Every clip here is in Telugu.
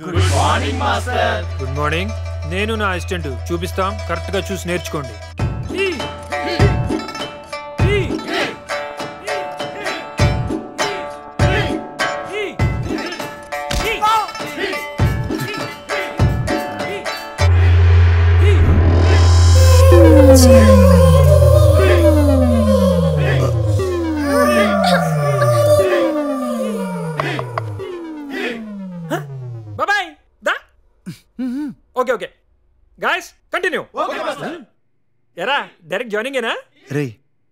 Good morning master. Good morning. నేను నా అసిస్టెంట్ చూపిస్తాం, కరెక్ట్ గా చూసి నేర్చుకోండి. Okay okay guys continue. ఎరా డైరెక్ట్ జాయినింగ్ ఏనా? రే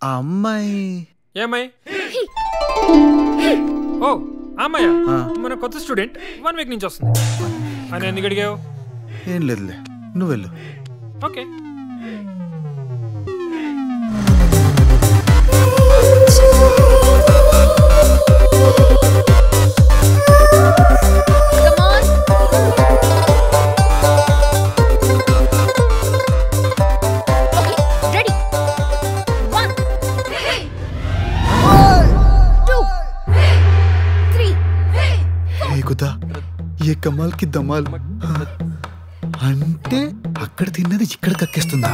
ఆ అమ్మాయి ఏమై? ఓ అమ్మాయ మన కొత్త స్టూడెంట్ 1 వీక్ నుంచి వస్తుంది. అని ఎందుకు అడిగావు? ఏం లేదులే, నువ్వు వెళ్ళు. ఓకే. ఏ కమాల్ కి దమాల్ అంటే అక్కడ తిన్నది ఇక్కడ కక్కేస్తుందా?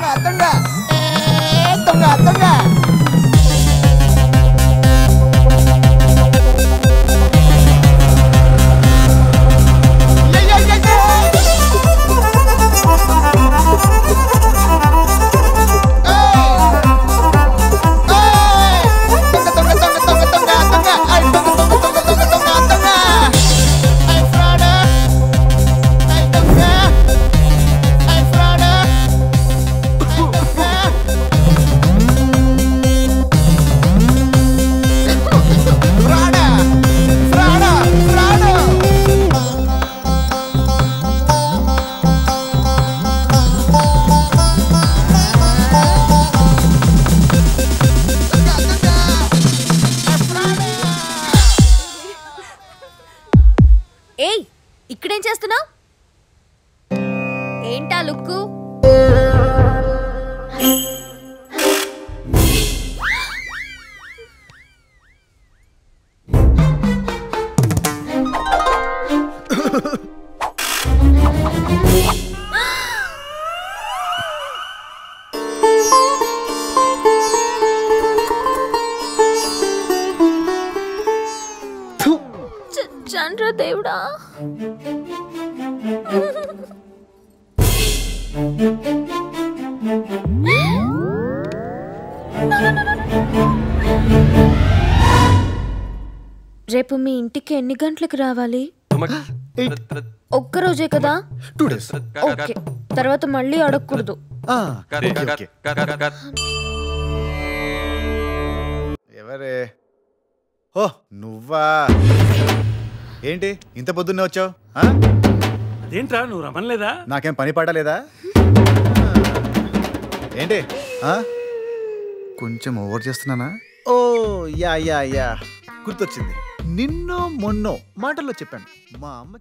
ఏయ్, ఇక్కడేం చేస్తున్నావు? ఏంటా లుక్కు? చంద్ర దేవుడా, రేపు మీ ఇంటికి ఎన్ని గంటలకు రావాలి? ఒక్కరోజే కదా? 2 days. ఓకే, తర్వాత మళ్ళీ అడగకూడదు. ఎవరే? ఓ నువ్వా? ఏంటి ఇంత పొద్దున్నే వచ్చావు? అదేంట్రా నువ్వు రమ్మలేదా? నాకేం పని పాట లేదా? ఏంటి కొంచెం ఓవర్ చేస్తున్నానా? ఓ యా యా యా గుర్తొచ్చింది. నిన్నో మొన్నో మాటల్లో చెప్పాను, మా అమ్మ